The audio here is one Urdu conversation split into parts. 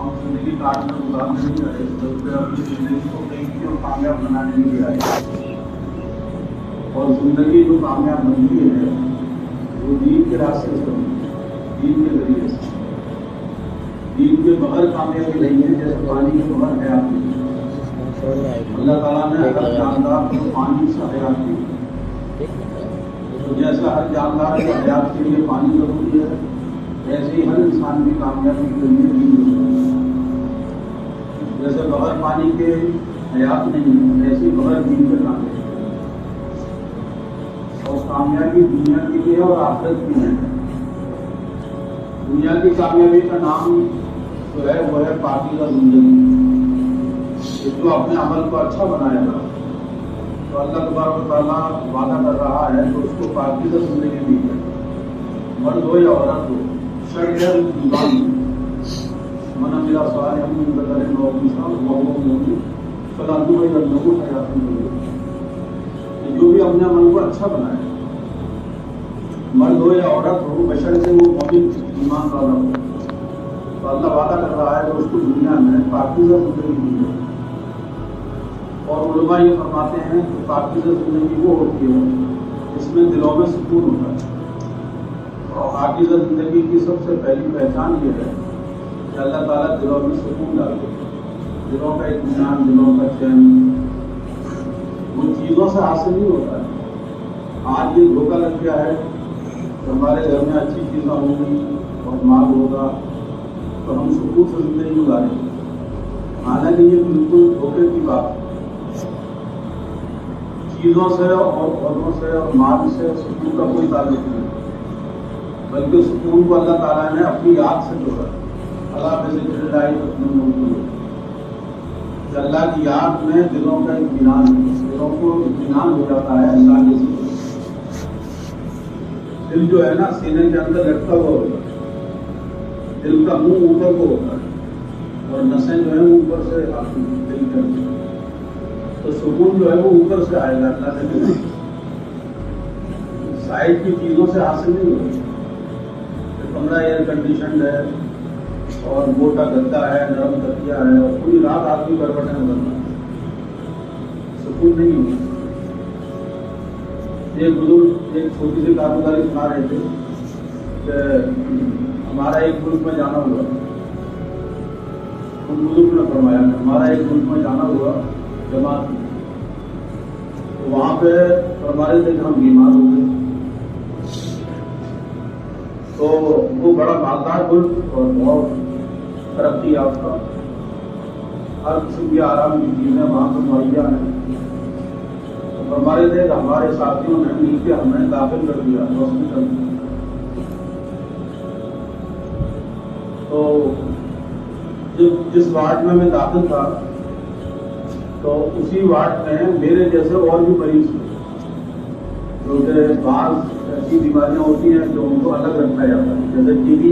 ہم زندگی کاٹنے گزارنے نہیں آئے، بلکہ اپنی زندگی کو قیمتی اور کامیاب بنانے کے لیے آئے. اور زندگی جو کامیاب بنتی ہے وہ دین کے راستے سے بنتی ہے، دین کے ذریعے سے. دین کے بغیر کامیابی نہیں ہے، جیسے پانی کے بغیر حیات نہیں ہے. اللہ تعالیٰ نے ہر جاندار کو پانی سے حیات دی. تو جیسا ہر جاندار کے حیات کے لیے پانی ضروری ہے، ایسے ہی ہر انسان کی کامیابی کے لیے دین ضروری ہے. جیسے بغیر پانی کے حیات نہیں ہے، ایسے بغیر دین کے کامیابی. اور کامیابی دنیا کے لیے اور آخرت کی ہے. دنیا کی کامیابی کا نام جو ہے وہ ہے پاکیزہ زندگی. جو اپنے عمل کو اچھا بنائے گا تو اللہ تبارک و تعالیٰ وعدہ کر رہا ہے تو اس کو پاکیزہ زندگی دی ہے. مرد ہو یا عورت ہو، شرعی ایمان من عمل صالحا من ذکر او انثی وهو مؤمن فلنحیینہ حیاۃ طیبہ. جو بھی اپنے عمل کو اچھا بنائے، مرد ہو یا عورت ہو، بشرطے وہ مومن ایمان والا ہو، تو اللہ وعدہ کر رہا ہے کہ اس کو دنیا میں پاکیزہ زندگی دی ہے. اور علماء یہ فرماتے ہیں کہ پاکیزہ زندگی وہ ہوتی ہے جس میں دلوں میں سکون ہوتا ہے. اور پاکیزہ زندگی کی سب سے پہلی پہچان یہ ہے کہ اللہ تعالیٰ دلوں میں سکون ڈالتے ہیں. دلوں کا اطمینان، دلوں کا چین وہ چیزوں سے حاصل نہیں ہوتا ہے. آج یہ دھوکہ لگ گیا ہے کہ ہمارے گھر میں اچھی چیزیں ہوں گی اور مال ہوگا تو ہم سکون سے زندگی گزاریں گے. حالانکہ یہ بالکل دھوکے کی بات ہے. چیزوں سے اور عہدوں سے اور مال سے سکون کا کوئی تعلق نہیں، بلکہ سکون کو اللہ تعالیٰ نے اپنی یاد سے جوڑا. اللہ بذکر اللہ تطمئن، کہ اللہ کی یاد میں دلوں کا اطمینان، دلوں کو اطمینان ہو جاتا ہے. اللہ کے ذکر دل جو ہے نا سینے کے اندر لٹکا ہوا ہوتا ہے. دل کا منہ اوپر کو ہوتا ہے اور نسیں جو ہیں وہ اوپر سے آتی ہیں دل کے اندر. تو سکون جو ہے وہ اوپر سے آئے گا، اللہ سے ملے. سائڈ کی چیزوں سے حاصل نہیں ہوگی. کمرہ ایئر کنڈیشنڈ ہے اور موٹا گدا ہے، نرم تکیہ ہے اور پوری رات آدمی کروٹیں بدلنا، سکون نہیں ہوگا. ایک بزرگ ایک چھوٹی سی کاروباری سنا رہے تھے کہ ہمارا ایک ملک میں جانا ہوا. ان بزرگ نے فرمایا کہ ہمارا ایک ملک میں جانا ہوا جماعت میں، تو وہاں پہ فرماتے تھے کہ ہم بیمار ہو گئے. تو وہ بڑا مالدار ملک اور بہت ترقی یافتہ، ہر قسم کی آرام کی چیزیں وہاں پہ مہیا ہیں. تو فرماتے تھے کہ ہمارے ساتھیوں نے مل کے ہمیں داخل کر دیا ہاسپٹل میں. تو جس وارڈ میں داخل تھا تو اسی وارڈ میں میرے جیسے اور بھی مریض تھے، کیونکہ بعض ایسی بیماریاں ہوتی ہیں جو ان کو الگ رکھا جاتا ہے. جیسے ٹی بی،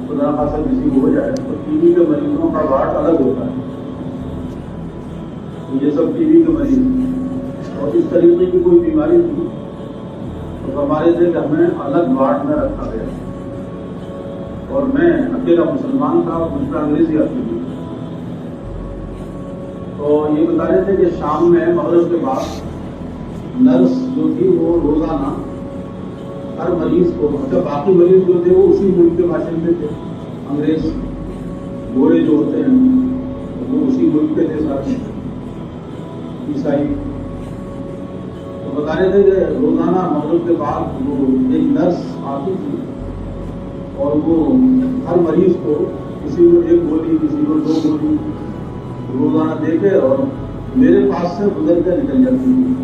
خدا نخواستہ کسی کو ہو جائے تو ٹی بی کے مریضوں کا وارڈ الگ ہوتا ہے. یہ سب ٹی بی کے مریض ہیں اور اس طریقے کی کوئی بیماری تھی تو ہمارے تھے کہ ہمیں الگ وارڈ میں رکھا گیا. اور میں اکیلا مسلمان تھا، مجھ پر انگریزی آتی تھی. تو یہ بتا رہے تھے کہ شام میں مغرب کے بعد نرس جو تھی وہ روزانہ ہر مریض کو، مطلب باقی مریض جو تھے وہ اسی ملک کے باشندے تھے، انگریز گورے جو ہوتے ہیں وہ اسی ملک کے تھے سارے عیسائی. تو بتا رہے تھے کہ روزانہ مغرب کے بعد وہ ایک نرس آتی تھی اور وہ ہر مریض کو کسی کو ایک گولی، کسی کو 2 گولی روزانہ دے کے اور میرے پاس سے گزر کے نکل جاتی تھی.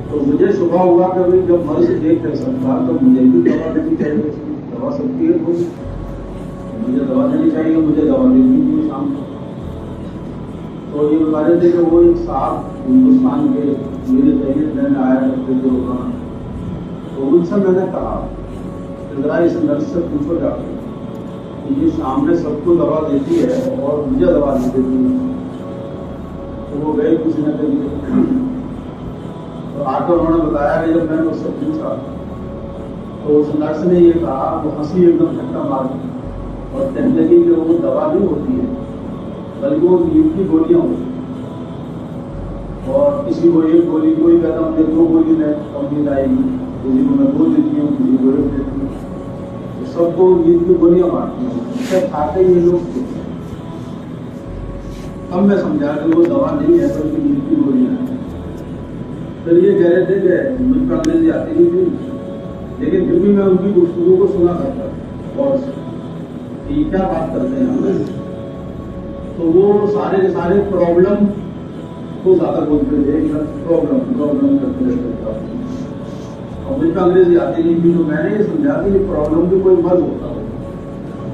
تو مجھے شبہ ہوا کہ جب مرض ایک ہے سب کا تو مجھے بھی دوا دینی چاہیے. دوا سکتی ہے تو مجھے دوا دینی چاہیے، مجھے دوا دینی تھی شام کو. تو یہ بتا رہے تھے کہ وہ ایک صاحب ہندوستان کے میرے ذہن لینے آیا کرتے تھے روزانہ. تو ان سے میں نے کہا کہ ذرا اس نرس سے پوچھو جا کے کہ یہ شام میں سب کو دوا دیتی ہے اور مجھے دوا نہیں دیتی ہے. تو وہ گئے کسی نے کہیں تو آ کر انہوں نے بتایا کہ جب میں نے اس سے پوچھا تو اس نرس نے یہ کہا، وہ ہنسی ایک دم جھٹکا مار دی اور کہنے لگی کہ وہ دوا نہیں ہوتی ہے بلکہ وہ نیند کی گولیاں ہوتی ہیں، اور کسی کو ایک گولی کوئی کہتا ہوں کہ 2 گولی میں کم نیند آئے گی، کسی کو میں 2 دیتی ہوں، کسی کو 1 دیتی ہوں، تو سب کو نیند کی گولیاں مارتی ہیں، اسے کھاتے ہی لوگ ہم میں سمجھا کہ وہ دوا نہیں ہے بلکہ نیند کی گولیاں ہیں۔ پھر یہ کہہ رہے تھے کہ مجھ پر انگریزی آتی نہیں تھی، لیکن پھر بھی میں ان کی گفتگو کو سنا کرتا اور یہ کیا بات کرتے ہیں ہم، تو وہ سارے کے سارے پرابلم کو زیادہ بولتے تھے، پرابلم کرتے رہتے، اور مجھ پر انگریزی آتی نہیں تھی، تو میں نے یہ سمجھا کہ یہ پرابلم بھی کوئی مرض ہوتا ہے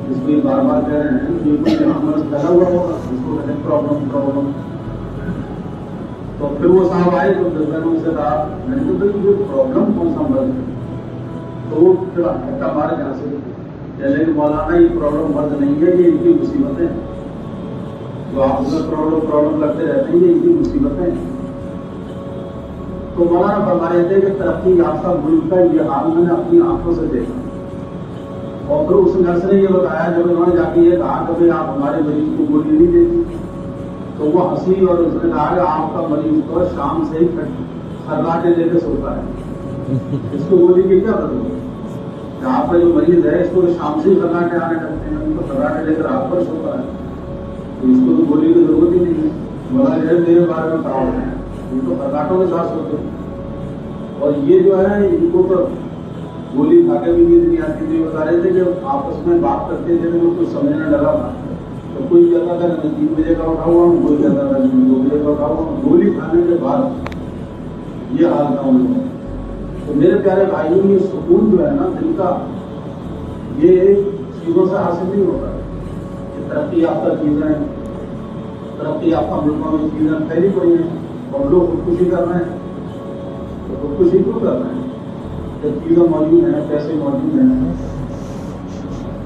جس کو یہ بار بار کہہ رہے ہیں، یہ کوئی مرض پیدا ہوا ہوگا جس کو کہتے ہیں پرابلم۔ تو پھر وہ صاحب آئے تو میں نے ان سے کہا، میں نے کہا بھائی یہ پرابلم کون سا مرض ہے، تو وہ پھر ہٹا مارے جہاں سے کہنے کہ مولانا یہ پرابلم مرض نہیں ہے، یہ ان کی مصیبتیں ہیں، جو آپ اس میں پرابلم کرتے رہتے ہیں، یہ ان کی مصیبتیں ہیں۔ تو مولانا فرما رہے تھے کہ ترقی یافتہ ملک کا یہ حال میں نے اپنی آنکھوں سے دیکھا، اور پھر اس نرس نے یہ بتایا جب انہوں نے جا کے یہ کہا کہ آپ ہمارے مریض کو گولی نہیں دیتی، تو وہ ہنسی اور اس نے کہا کہ آپ کا مریض تو شام سے ہی خراٹے لے کے سوتا ہے، اس کو گولی کی کیا ضرورت ہے؟ کہ آپ کا جو مریض ہے اس کو شام سے ہی خراٹے آنے لگتے ہیں، ان کو خراٹے لے کر رات پر سوتا ہے، تو اس کو تو گولی کی ضرورت ہی نہیں ہے۔ بولا جو میرے بارے میں کہا ہے یہ تو خراٹوں کے ساتھ سوتے ہیں، اور یہ جو ہے ان کو تو گولی کھا کے بھی نیند نہیں آتی تھی۔ بتا رہے تھے کہ آپس میں بات کرتے تھے تو کچھ سمجھنے لگا تھا، تو کوئی کہتا تھا کہ 3 بجے کا اٹھا ہوا ہوں، کوئی کہتا تھا 2 بجے کا اٹھا ہوا ہوں، گولی کھانے کے بعد یہ حال تھا ان لوگوں۔ تو میرے پیارے بھائیوں، یہ سکون جو ہے نا دل کا، یہ چیزوں سے حاصل نہیں ہوتا ہے۔ یہ ترقی یافتہ چیزیں، ترقی یافتہ ملکوں میں چیزیں پھیلی پڑی ہیں اور لوگ خودکشی کر رہے ہیں، تو خودکشی کیوں کر رہے ہیں جب چیزیں موجود ہیں، پیسے موجود ہیں؟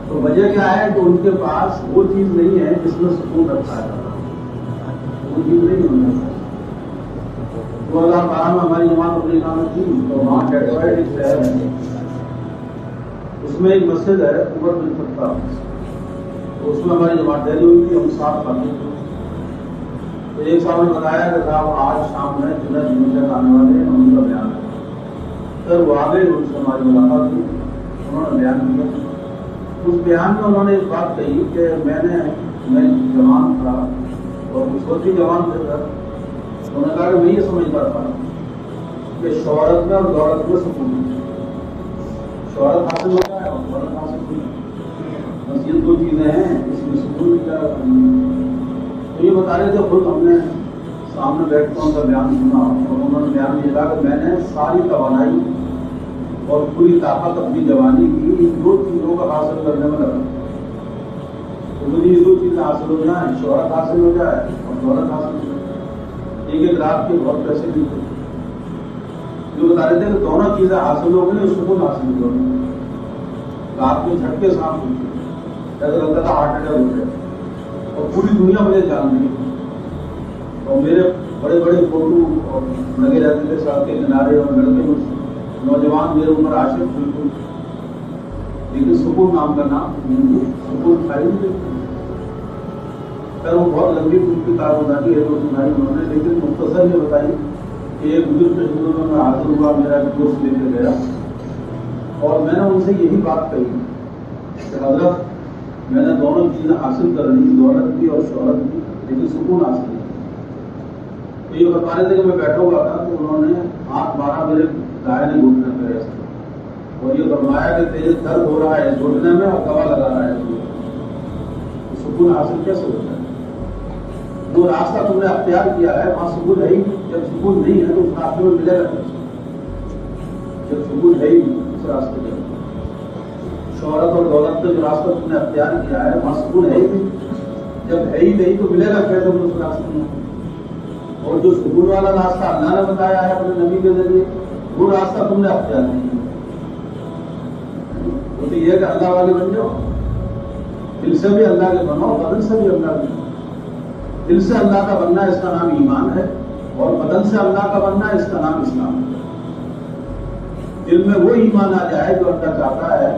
تو وجہ کیا ہے کہ ان کے پاس وہ چیز نہیں ہے جس میں سکون رکھا ہے، وہ چیز نہیں ہونا۔ 2012 میں ہماری جماعت امریکہ میں تھی، تو وہاں ڈیٹرائٹ ایک شہر ہے، اس میں ایک مسجد ہے عمر بن خطاب، تو اس میں ہماری جماعت ڈیلی ہوئی تھی، ہم 7 کھاتے تھے۔ تو ایک صاحب نے بتایا کہ صاحب آج شام میں جنید منشا آنے والے ہیں، ان کا بیان ہے۔ پھر وہ آگے ان سے ہماری ملاقات ہوئی، انہوں نے بیان کیا۔ اس بیان میں انہوں نے ایک بات کہی کہ میں جوان تھا اور چھوٹی جوان تھے سر، انہوں نے کہا کہ میں یہ سمجھتا تھا کہ شہرت میں اور دولت میں سکون ہے، شہرت حاصل ہوتا ہے اور دولت حاصل ہوئی، بس یہ 2 چیزیں ہیں، اس میں سکون کیا ہے۔ تو یہ بتا رہے تھے، خود ہم نے سامنے بیٹھ کر ان کا بیان سنا، اور انہوں نے بیان یہ کہا کہ میں نے ساری توانائی اور پوری طاقت اپنی جوانی کی ان 2 چیزوں کو حاصل کرنے میں لگا، تو مجھے یہ 2 چیزیں حاصل ہو جائیں، شہرت حاصل ہو جائے اور دولت حاصل ہو جائے۔ ایک رات کے بہت پیسے نہیں تھے، جو بتا رہے تھے کہ دونوں چیزیں حاصل ہو گئی، سکون حاصل ہو گیا، رات میں جھٹکے سانپ ہوتے، اگر اللہ کا ہارٹ اٹیک ہو جائے، اور پوری دنیا مجھے جان دی، اور میرے بڑے بڑے فوٹو اور لگے رہتے تھے سڑک کے کنارے، اور لڑکے مجھ سے نوجوان میرے عمر عاشق بالکل، لیکن سکون نام کا نام سکون کھائی نہیں۔ خیر وہ بہت لمبی کی کارگزاری ہے جو سنائی انہوں نے، لیکن مختصر یہ بتائی کہ ایک بزرگ کے حضور میں حاضر ہوا، میرا ایک دوست لے کے گیا، اور میں نے ان سے یہی بات کہی کہ حضرت میں نے دونوں چیزیں حاصل کر لی، دولت بھی اور شہرت بھی، لیکن سکون حاصل نہیں۔ تو یہ بتا رہے تھے کہ میں بیٹھا ہوا تھا، تو انہوں نے ہاتھ مارا میرے دائیں گھٹنے پہ ایسے، اور یہ فرمایا کہ تیز درد ہو رہا ہے گھٹنے میں اور دوا لگا رہا ہے، تو سکون حاصل کیسے ہوتا ہے؟ جو راستہ تم نے اختیار کیا ہے وہاں سکون ہے ہی، جب سکون نہیں ہے تو اس راستے میں ملے گا کیسے؟ جب سکون ہے ہی اس راستے میں، شہرت اور دولت کا جو راستہ تم نے اختیار کیا ہے وہاں سکون ہے ہی نہیں، جب ہے ہی نہیں تو ملے گا کیسے اس راستے میں؟ اور جو سکون والا راستہ اللہ نے بتایا ہے اپنے نبی کے ذریعے، وہ راستہ تم نے اختیار نہیں کیا۔ وہ تو یہ ہے کہ اللہ والے بن جاؤ، دل سے بھی اللہ کے بنو، بدن سے بھی اللہ کے بنو۔ دل سے اللہ کا بننا اس کا نام ایمان ہے، اور بدن سے اللہ کا بننا اس کا نام اسلام ہے۔ دل میں وہ ایمان آ جائے جو اللہ چاہتا ہے،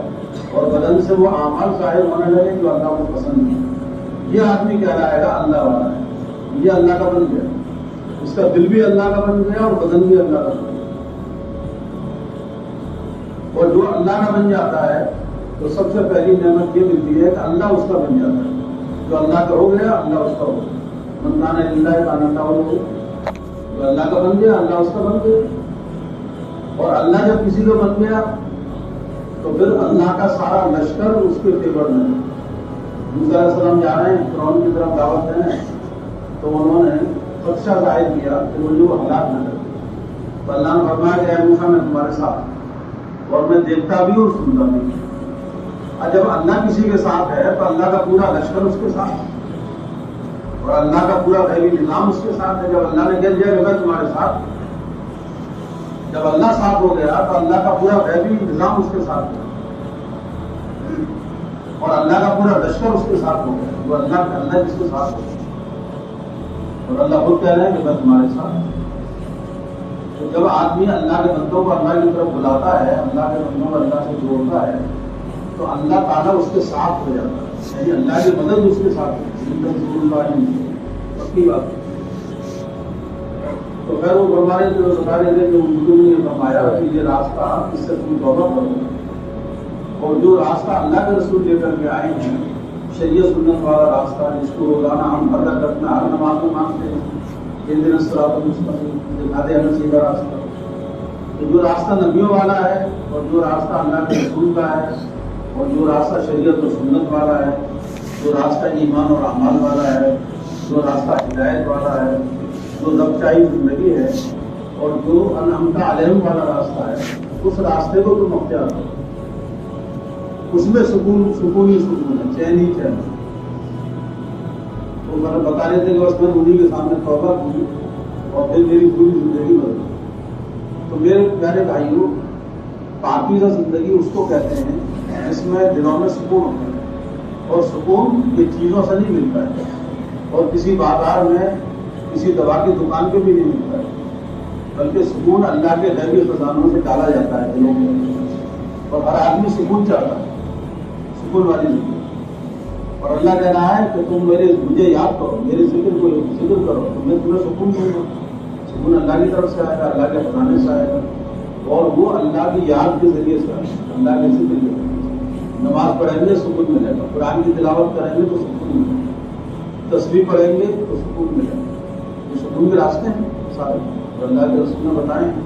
اور بدن سے وہ اعمال ظاہر ہونے لگے جو اللہ کو پسند ہے، یہ آدمی کہلائے گا اللہ والا ہے، یہ اللہ کا بن گیا، اس کا دل بھی اللہ کا بن گیا اور بدن بھی اللہ کا بن گیا۔ اور جو اللہ کا بن جاتا ہے تو سب سے پہلی نعمت یہ ملتی ہے کہ اللہ اس کا بن جاتا ہے۔ جو اللہ کا ہو گیا اللہ اس کا ہو گیا، من کان للہ کان اللہ ہو، جو اللہ کا بن گیا اللہ اس کا بن گیا۔ اور اللہ جب کسی کا بن گیا تو پھر اللہ کا سارا لشکر اس کے فیور میں ہے۔ موسیٰ علیہ السلام جا رہے ہیں فرعون کی طرف دعوت دیں تو انہوں نے خدشہ ظاہر کیا کہ مجھے وہ ہلاک نہ کر دے، تو اللہ نے فرمایا کہ اے موسیٰ میں تمہارے ساتھ، اور میں دیکھتا بھی اور سنتا بھی۔ اور جب اللہ کسی کے ساتھ ہے تو اللہ کا پورا لشکر اس کے ساتھ ہے، اور اللہ کا پورا غیبی نظام اس کے ساتھ ہے۔ جب اللہ نے کہہ دیا کہ میں تمہارے ساتھ، جب اللہ ساتھ ہو گیا تو اللہ کا پورا غیبی نظام اس کے ساتھ ہے، اور اللہ کا پورا لشکر اس کے ساتھ ہو گیا، وہ اللہ جس کے ساتھ ہو گیا، اور اللہ خود کہہ رہے ہیں کہ میں تمہارے ساتھ ہوں۔ تو جب آدمی اللہ کے بندوں کو اللہ کی طرف بلاتا ہے، اللہ کے بندوں کو اللہ سے جوڑتا ہے، تو اللہ تعالیٰ اس کے ساتھ ہو جاتا ہے، یعنی اللہ کی مدد اس کے ساتھ ہے۔ پکی بات ہے۔ تو خیر وہ ہمارے جو بتا رہے تھے کہ اردو نے فرمایا کہ یہ راستہ اس سے تم توبہ کرو، اور جو راستہ اللہ کے رسول لے کر کے آئے ہیں، شریعت سنت والا راستہ، جس کو روزانہ ہم ادا کرتے ہیں، ہر نماز میں مانگتے ہیں کہ دن الصراط المستقیم، دکھا دے ہمیں سیدھا راستہ۔ تو جو راستہ نبیوں والا ہے، اور جو راستہ اللہ کے رسول کا ہے، اور جو راستہ شریعت و سنت والا ہے، جو راستہ ایمان اور اعمال والا ہے، جو راستہ ہدایت والا ہے، جو رب چاہی زندگی ہے، اور جو انعمت علیہم والا راستہ ہے، اس راستے کو تم اختیار کرو۔ اس میں سکون ہی سکون ہے، چین ہی چین ہے۔ تو میں بتا رہے تھے کہ بس میں انہیں کے سامنے توبہ کی اور پھر میری پوری زندگی بدلی۔ تو میرے پیارے بھائیوں، پاکیزہ زندگی اس کو کہتے ہیں جس میں دلوں میں سکون ہوتا ہے، اور سکون یہ چیزوں سے نہیں ملتا ہے، اور کسی بازار میں کسی دوا کی دکان پہ بھی نہیں ملتا ہے، بلکہ سکون اللہ کے غیبی خزانوں سے ڈالا جاتا ہے دلوں میں، اور ہر آدمی سکون چاہتا ہے، سکون والی زندگی۔ اور اللہ کہہ رہا ہے کہ تم مجھے یاد کرو، میرے ذکر کو ذکر کرو، تو میں تمہیں سکون دوں گا۔ سکون اللہ کی طرف سے آئے گا، اللہ کے خزانے سے آئے گا، اور وہ اللہ کی یاد کے ذریعے سے آئے گا، اللہ کے ذکر کے ذریعے سے۔ نماز پڑھیں گے سکون ملے گا، قرآن کی تلاوت کریں گے تو سکون ملے گا، تسبیح پڑھیں گے تو سکون ملے گا۔ یہ سکون کے راستے ہیں سارے، جو اللہ کے رسول نے بتائے ہیں۔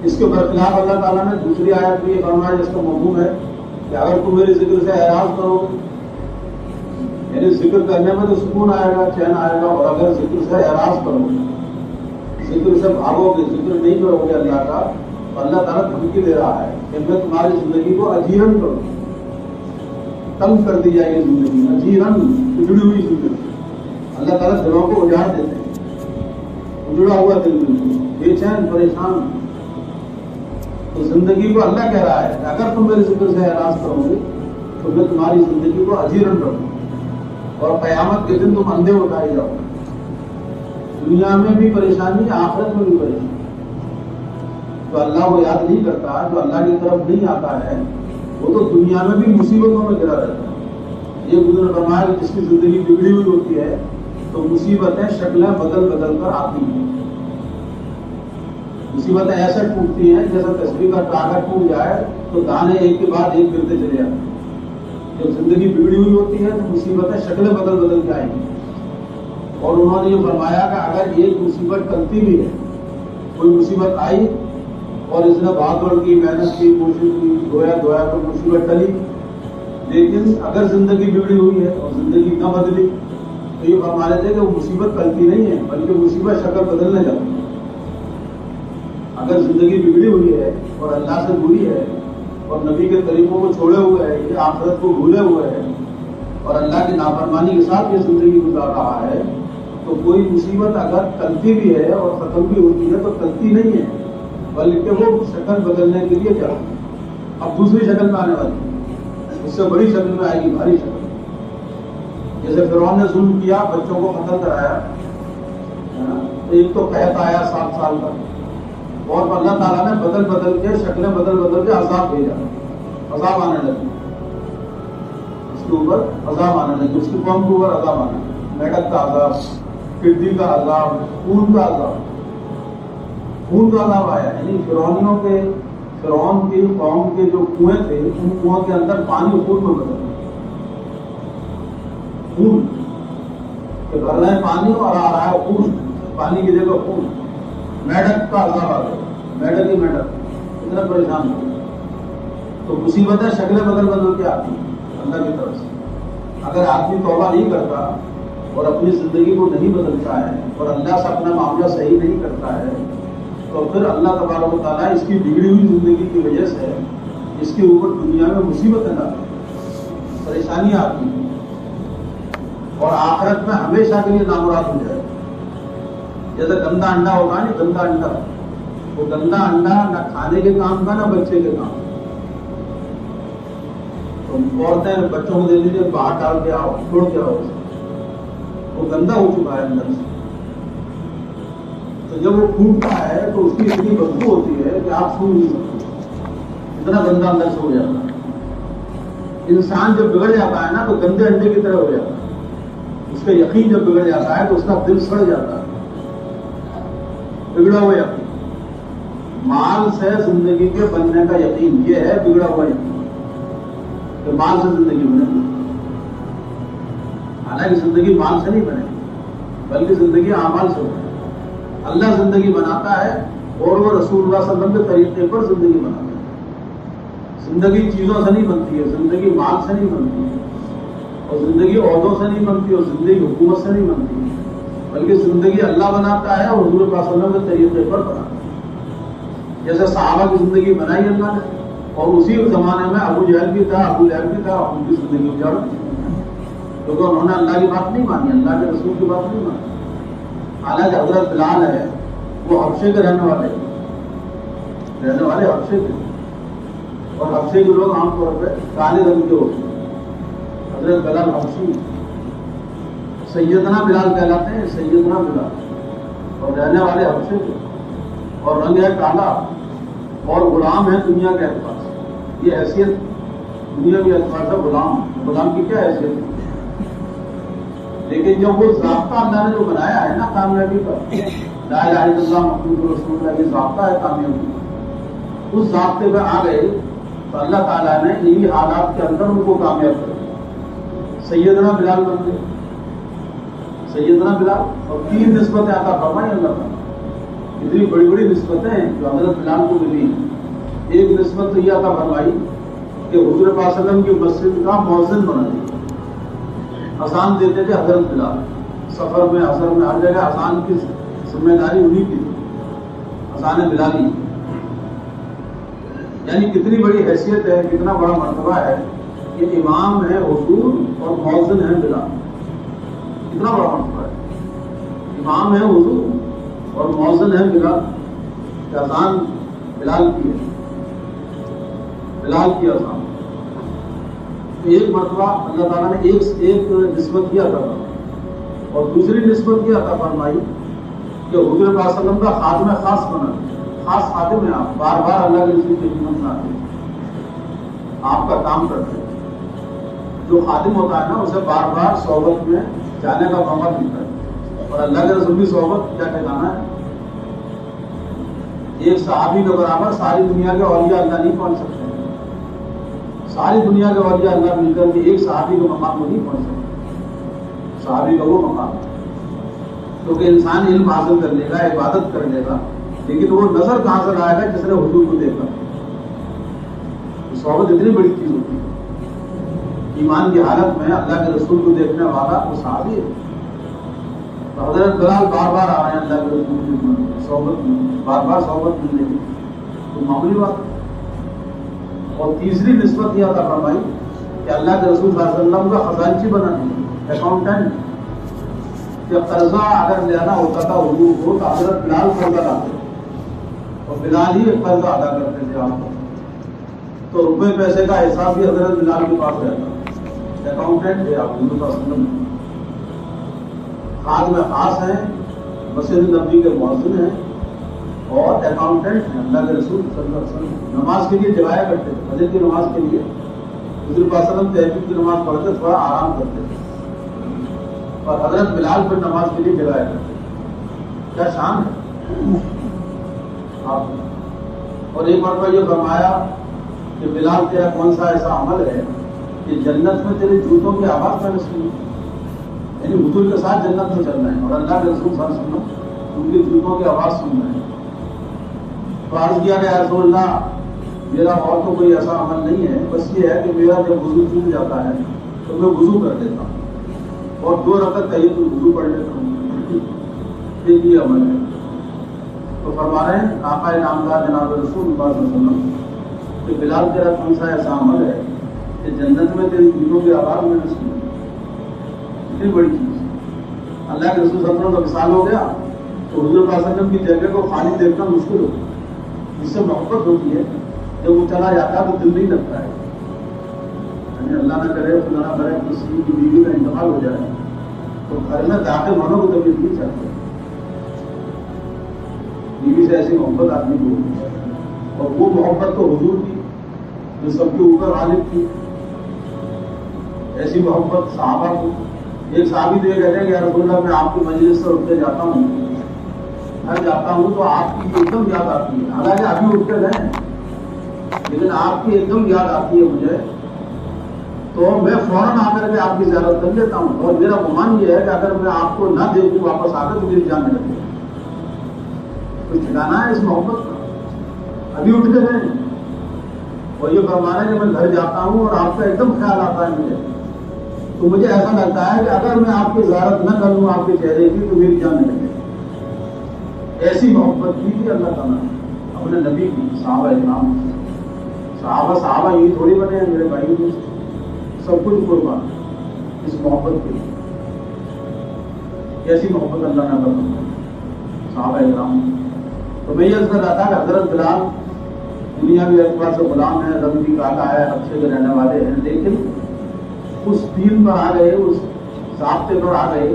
اس کے برخلاف اللہ تعالیٰ نے دوسری آیت میں یہ فرمایا جس کا مفہوم ہے کہ اگر تم میرے ذکر سے اعراض کرو گے، یعنی ذکر کرنے میں تو سکون آئے گا، چین آئے گا، اور اگر ذکر سے اعراض کرو گے، ذکر سے بھاگو گے، ذکر نہیں کرو گے اللہ کا، تو اللہ تعالیٰ دھمکی دے رہا ہے کہ میں تمہاری زندگی کو اجیرن کروں، تنگ کر دی جائے گی زندگی، اجیرن، اجڑی ہوئی زندگی۔ اللہ تعالیٰ دلوں کو اجاڑ دیتے ہیں، اجڑا ہوا دل بالکل بے چین پریشان۔ تو زندگی کو اللہ کہہ رہا ہے کہ اگر تم میرے ذکر سے اعراض کرو گے تو میں تمہاری زندگی کو اجیرن کروں، اور قیامت کے دن تم اندھے اٹھائے جاؤ، دنیا میں بھی پریشانی، آخرت میں بھی پریشانی۔ تو اللہ کو یاد نہیں کرتا، جو اللہ کی طرف نہیں آتا ہے، وہ تو دنیا میں بھی مصیبتوں میں گرا رہتا ہے۔ یہ بزرگ نے فرمایا کہ جس کی زندگی بگڑی ہوئی ہوتی ہے تو مصیبتیں شکلیں بدل بدل کر آتی ہیں، مصیبتیں ایسے ٹوٹتی ہیں جیسے تسبیح کا ٹاکا ٹوٹ جائے تو دانے ایک کے بعد ایک گرتے چلے جاتے ہیں۔ جب زندگی بگڑی ہوئی ہوتی ہے تو مصیبتیں شکلیں بدل بدل کے آئیں گی۔ اور انہوں نے یہ فرمایا کہ اگر ایک مصیبت ٹلتی بھی ہے، کوئی مصیبت آئی اور اس نے بھاگ دوڑ کی، محنت کی، کوشش کی، دھویا تو مصیبت ٹلی، لیکن اگر زندگی بگڑی ہوئی ہے اور زندگی نہ بدلی تو یہ فرما رہے تھے کہ وہ مصیبت ٹلتی نہیں ہے، بلکہ مصیبت شکل بدلنے جاتی ہے۔ اگر زندگی بگڑی ہوئی ہے اور اللہ سے دوری ہے اور نبی کے طریقوں کو چھوڑے ہوئے ہے، یہ آخرت کو بھولے ہوئے ہے، اور اللہ کی نافرمانی کے ساتھ یہ زندگی گزار رہا ہے، تو کوئی مصیبت اگر ٹلتی بھی ہے اور ختم بھی ہوتی ہے تو ٹلتی نہیں ہے، بلکہ وہ شکل بدلنے کے لیے چاہتی ہے، اب دوسری شکل میں آنے والی ہے، اس سے بڑی شکل میں آئے گی، بھاری شکل۔ جیسے فرعون نے ظلم کیا، بچوں کو قتل کرایا، ایک تو قحط آیا 7 سال کا، اور اللہ تعالیٰ نے بدل بدل کے شکلیں بدل بدل کے عذاب بھیجا، عذاب آنے لگی، اس کے اوپر عذاب آنے لگی، اس کی قوم کے اوپر عذاب آنے لگی، میڈک کا عذاب، فردی کا عذاب، خون کا عذاب آیا۔ یعنی فرعون کی قوم کے جو کنویں تھے ان کنویں کے اندر پانی خون میں بدل گیا، خون کہ بھر رہے ہیں پانی اور آ رہا ہے خون، پانی کی جگہ خون۔ میڈک کا عذاب آ گیا، میڈک ہی میڈک، اتنا پریشان ہو گیا۔ تو مصیبتیں شکلیں بدل کے آتی ہیں اللہ کی طرف سے۔ اگر آدمی توبہ نہیں کرتا اور اپنی زندگی کو نہیں بدلتا ہے اور اللہ سے اپنا معاملہ صحیح نہیں کرتا ہے تو پھر اللہ تبارک و تعالیٰ اس کی بگڑی ہوئی زندگی کی وجہ سے اس کے اوپر دنیا میں مصیبتیں لاتے ہیں، پریشانیاں آتی ہیں اور آخرت میں ہمیشہ کے لیے نامراد ہو جائے۔ جیسے گندا انڈا ہوگا نہیں، گندا انڈا، وہ گندا انڈا نہ کھانے کے کام کا نہ بچے کے کام۔ تو عورتیں بچوں کو دے دیجیے، باہر ڈال کے آؤ، چھوڑ کے آؤ، وہ گندا ہو چکا ہے اندر سے۔ تو جب وہ پھوٹتا ہے تو اس کی اتنی بدبو ہوتی ہے کہ آپ سن نہیں سکتے، اتنا گندا اندر سے ہو جاتا ہے۔ انسان جب بگڑ جاتا ہے نا تو گندے انڈے کی طرح ہو جاتا ہے، اس کا یقین جب بگڑ جاتا ہے تو اس کا دل سڑ جاتا ہے، بگڑا ہوا یقین۔ مال سے زندگی کے بننے کا یقین یہ ہے بگڑا ہوا یقین کہ مال سے زندگی بنے گی۔ حالانکہ زندگی مال سے نہیں بنے بلکہ زندگی اعمال سے بنے۔ اللہ زندگی بناتا ہے اور وہ رسول اللہ صلی اللہ علیہ وسلم کے طریقے پر زندگی بناتا ہے۔ زندگی چیزوں سے نہیں بنتی ہے، زندگی مال سے نہیں بنتی ہے، اور زندگی عہدوں سے نہیں بنتی، اور زندگی حکومت سے نہیں بنتی، بلکہ زندگی اللہ بناتا ہے اور حضور صلی اللہ علیہ وسلم کے طریقے پر بناتا ہے۔ جیسے صحابہ کی زندگی بنائی اللہ نے، اور اسی زمانے میں ابو جہل بھی تھا، ابو لہب بھی تھا، ان کی زندگی اجاڑ دی کیونکہ انہوں نے اللہ کی بات نہیں مانی، اللہ کے رسول کی بات نہیں مانی۔ حالانکہ حضرت بلال ہے وہ حبشے کے رہنے والے حبشے کے، اور حبشے کے لوگ عام طور پہ کالے رنگ کے ہوتے ہیں۔ حضرت بلال حبشی سیدنا بلال کہلاتے ہیں، سیدنا بلال، اور رہنے والے حبشے کے، اور رنگ ہے کالا، اور غلام ہے دنیا کے اعتبار سے۔ یہ حیثیت دنیا کے اعتبار سے غلام کی کیا حیثیت ہے؟ لیکن جب وہ ضابطہ اللہ نے جو بنایا ہے نا کامیابی کا، لا الہ الا اللہ محمد رسول اللہ، یہ ضابطہ ہے کامیابی، اس ضابطے پہ آ گئے تو اللہ تعالیٰ نے انہی حالات کے اندر ان کو کامیاب کر دیا۔ سیدنا بلال بن گئے، سیدنا بلال، اور 3 نسبتیں عطا فرمائی اللہ تعالیٰ، اتنی بڑی بڑی نسبتیں ہیں جو حضرت بلال کو ملی۔ ایک نسبت تو یہ عطا فرمائی کہ حضور پاک صلی اللہ علیہ وسلم کی مسجد کا مؤذن بنا دیا، اذان دیتے تھے حضرت بلال، سفر میں اثر میں ہر جگہ اذان کی ذمہ داری انہیں کی تھی، اذان بلالی۔ یعنی کتنی بڑی حیثیت ہے، کتنا بڑا مرتبہ ہے کہ امام ہے حضور اور مؤذن ہے بلال، کتنا بڑا مرتبہ ہے۔ امام ہے حضور اور مؤذن ہے بلال، کہ اذان بلال کی ہے، بلال کی اذان۔ ایک مرتبہ اللہ تعالیٰ نے ایک نسبت کیا تھا، اور دوسری نسبت یہ عطا فرمائی کہ حضور صلی اللہ علیہ وسلم کا خاتم خاص بنا، خاص خاتم ہے آپ، بار بار اللہ کے رسول کی خدمت میں آتے ہیں، آپ کا کام کرتے ہیں۔ جو خادم ہوتا ہے نا اسے بار بار صحبت میں جانے کا موقع ملتا ہے، اور اللہ کے رسول کی صحبت کیا ٹھکانا ہے۔ ایک صحابی کے برابر ساری دنیا کے اولیاء اللہ نہیں پہنچ سکتے، ساری دنیا کے اولیاء اللہ مل کر کے ایک صحابی کے مقام کو نہیں پہنچ سکتے۔ صحابی کا وہ مقام ہے کیونکہ انسان علم حاصل کر لے گا، عبادت کر لے گا، لیکن وہ نظر کہاں سے لائے گا جس نے حضور کو دیکھا۔ صحبت اتنی بڑی چیز ہوتی ہے، ایمان کی حالت میں اللہ کے رسول کو دیکھنے والا وہ صحابی ہے۔ تو حضرت بلال بار بار آ رہے ہیں اللہ کے رسول کی صحبت میں، بار بار صحبت ملنے کی تو معمولی بات ہے۔ اور تیسری نسبت یہ عطا فرمائی کہ اللہ کے رسول صلی اللہ علیہ وسلم کا خزانچی بنا دیا، اکاؤنٹنٹ، کہ قرضہ اگر لینا ہوتا تھا حضور کو تو حضرت بلال قرضہ لاتے اور بلال ہی قرضہ ادا کرتے تھے آپ کو، تو روپے پیسے کا حساب بھی حضرت بلال کے پاس رہتا، اکاؤنٹنٹ تھے آپ حضور صلی اللہ علیہ وسلم۔ خادم خاص ہیں، مسجد نبوی کے مؤذن ہیں، بہت اکاؤنٹنٹ ہیں اللہ کے رسول صلی اللہ علیہ وسلم نماز کے لیے جگایا کرتے تھے، فجر کی نماز کے لیے حضور پاک صلی اللہ علیہ وسلم تہجد کی نماز پڑھتے تھوڑا آرام کرتے تھے، اور حضرت بلال پر نماز کے لیے جگایا کرتے تھے۔ کیا شان ہے آپ۔ اور ایک مرتبہ یہ فرمایا کہ بلال تیرا کون سا ایسا عمل ہے کہ جنت میں تیرے جوتوں کی آواز میں نے سنی، یعنی حضور کے ساتھ جنت میں چلنا ہے اور اللہ کے رسول صلی اللہ علیہ وسلم ان کی جوتوں کی آواز سننا ہے۔ تو عرض کیا کہ یا رسول اللہ میرا اور تو کوئی ایسا عمل نہیں ہے، بس یہ ہے کہ میرا جب وضو ٹوٹ جاتا ہے تو میں وضو کر لیتا ہوں اور 2 رکعت تحیۃ الوضو پڑھ لیتا ہوں، یہ عمل ہے۔ تو فرما رہے ہیں آقا نامدار جناب رسول اللہ صلی اللہ علیہ وسلم کہ بلال تیرا کون سا ایسا عمل ہے کہ جنت میں تیری جوتوں کی آواز میں نے سنی، اتنی بڑی چیز۔ اللہ کے رسول صلی اللہ علیہ وسلم کا وصال ہو گیا تو حضور صلی اللہ علیہ وسلم کی جگہ کو خالی دیکھنا مشکل ہوتا ہے، جس سے محبت ہوتی ہے جب وہ چلا جاتا ہے تو دل نہیں لگتا ہے، یعنی اللہ نہ کرے خدا نہ کرے کسی کی بیوی کا انتقال ہو جائے تو گھر میں داخل ہونے کو طبیعت نہیں چاہتے، بیوی سے ایسی محبت آدمی کو ہوتی ہے، اور وہ محبت تو حضور کی جو سب کے اوپر غالب تھی، ایسی محبت صحابہ کو۔ ایک صحابی تو یہ کہتے ہیں کہ یا رسول اللہ میں آپ کی مجلس سے اٹھ کے جاتا ہوں، گھر جاتا ہوں تو آپ کی ایک دم یاد آتی ہے، حالانکہ ابھی اٹھ کے گئے لیکن آپ کی ایک دم یاد آتی ہے مجھے، تو میں فوراً آ کر کے آپ کی زیارت کر لیتا ہوں، اور میرا گمان یہ ہے کہ اگر میں آپ کو نہ دیکھوں واپس آ کر تو میری جان نہیں لگے۔ کچھ ٹھکانا ہے اس محبت کا، ابھی اٹھ کے گئے اور یہ فرمانا ہے کہ میں گھر جاتا ہوں اور آپ کا ایک دم خیال آتا ہے مجھے، تو مجھے ایسا لگتا ہے کہ اگر میں آپ کی زیارت نہ کروں آپ کے چہرے کی تو میری جان نہیں لگے۔ ایسی محبت کی تھی اللہ تعالیٰ نے اپنے نبی کی، صحابہ اکرام صحابہ یہ تھوڑی بنے ہیں میرے بھائی دوست، سب کچھ قربان اس محبت کے لیے۔ ایسی محبت اللہ نے بتائی صحابہ اکرام۔ تو میں یہ عرض کر رہا تھا کہ حضرت بلال دنیا کے اعتبار سے غلام ہے، رب بھی کالا ہے، اچھے کے رہنے والے ہیں، لیکن اس دین پر آ گئے، اس ضابطے پر آ گئے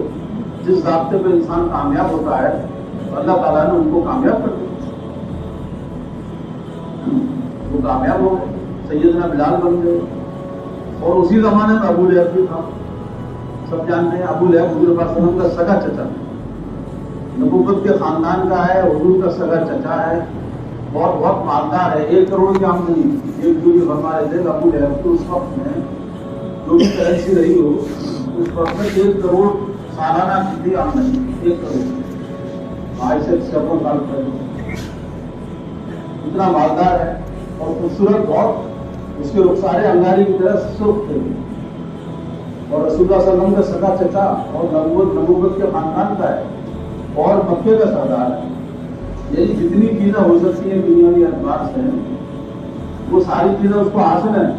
جس ضابطے پہ انسان کامیاب ہوتا ہے، اللہ تعالیٰ نے ان کو کامیاب کر دیا، وہ کامیاب ہو گئے، سیدنا بلال بن گئے۔ اور اسی زمانے میں ابو لہب بھی تھا، سب جانتے ہیں ابو لہب حضور پاک صلی اللہ علیہ وسلم کا سگا چچا، نبوت کے خاندان کا ہے، حضور کا سگا چچا ہے، بہت مالدار ہے، 1 کروڑ کی آمدنی، ایک دوری فرما رہے تھے ابو لہب کو اس وقت میں جو بھی کرنسی رہی ہو اس وقت میں 1 کروڑ سالانہ کی آمدنی، 1 کروڑ، آج سے 56 سال پہلے، اتنا مالدار ہے اور خوبصورت بہت، اس کے رخسارے انگاری کی طرح سرخ تھے، اور رسول اللہ صلی اللہ علیہ وسلم کا سگا چچا اور نبوت کے خاندان کا ہے اور مکے کا سردار ہے، یعنی جتنی چیزیں ہو سکتی ہیں دنیا کے اعتبار سے وہ ساری چیزیں اس کو حاصل ہیں،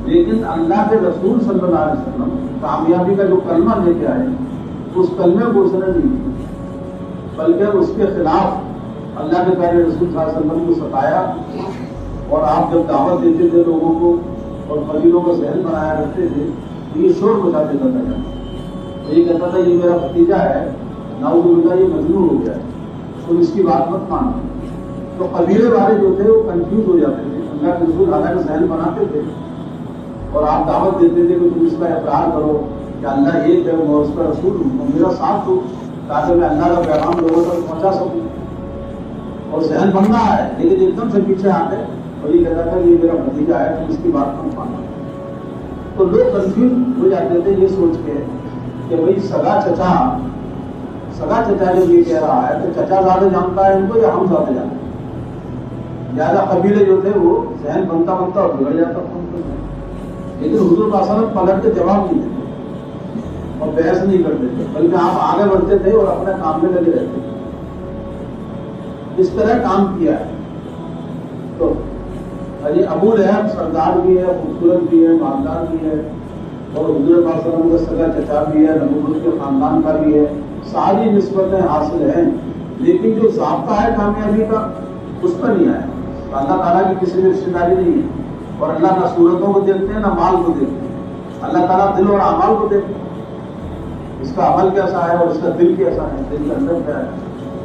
لیکن اللہ کے رسول صلی اللہ علیہ وسلم کامیابی کا جو کلمہ لے کے آئے اس کلمے کو اس نے نہیں دیا، بلکہ اس کے خلاف اللہ کے پیارے رسول صلی اللہ علیہ وسلم کو ستایا، اور آپ جب دعوت دیتے تھے لوگوں کو اور فقیروں کا ذہن بنایا کرتے تھے تو یہ شور مچا دیتا تھا، تو یہ کہتا تھا یہ میرا بھتیجا ہے، نعوذ باللہ یہ مجنون ہو گیا ہے، تو اس کی بات مت مانو۔ تو قبیلے والے جو تھے وہ کنفیوز ہو جاتے تھے، اللہ کے رسول اللہ کا ذہن بناتے تھے اور آپ دعوت دیتے تھے کہ تم اس کا اقرار کرو کہ اللہ ایک ہے، میں اس کا رسول ہوں، تم میرا ساتھ دو تاکہ میں اللہ کا پیغام لوگوں تک پہنچا سکوں، اور ذہن بن رہا ہے، لیکن ایک دم سے پیچھے آتے اور یہ کہتا تھا کہ یہ میرا بھتیجا ہے، تم اس کی بات مت مانو۔ تو لوگ کنفیوز ہو جاتے تھے یہ سوچ کے کہ بھائی سگا چچا جب یہ کہہ رہا ہے تو چچا زیادہ جانتا ہے ان کو یا ہم زیادہ جانتے ہیں، زیادہ قبیلے جو تھے وہ ذہن بنتا اور بگڑ جاتا تھا ان کو، لیکن حضور صلی اللہ علیہ وسلم پلٹ کے جواب نہیں دیتے اور بحث نہیں کرتے تھے، بلکہ آپ آگے بڑھتے تھے اور اپنے کام میں لگے رہتے تھے، اس طرح کام کیا ہے۔ تو ابو لہب سردار بھی ہے، خوبصورت بھی ہے، مالدار بھی ہے، اور حضور پاک صلی اللہ علیہ وسلم کا سگا چچا بھی ہے، نبوت کے خاندان کا بھی ہے، ساری نسبتیں حاصل ہیں، لیکن جو ضابطہ ہے کامیابی کا اس پر نہیں آیا۔ اللہ تعالیٰ کی کسی میں رشتے داری نہیں ہے، اور اللہ نہ صورتوں کو دیکھتے ہیں نہ مال کو دیکھتے ہیں، اللہ تعالیٰ دل اور اعمال کو دیکھتے ہیں، اس کا عمل کیسا ہے اور اس کا دل کیسا ہے، دل کے اندر کیا ہے۔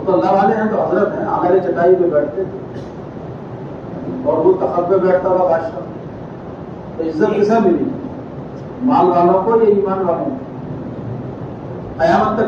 وہ تو اللہ والے ہیں تو حضرت ہیں، آگے چٹائی پہ بیٹھتے تھے اور وہ تخت پہ بیٹھتا تھا بادشاہ. تو عزت کسے ملی؟ مال والوں کو یا ایمان والوں کو؟ قیامت تک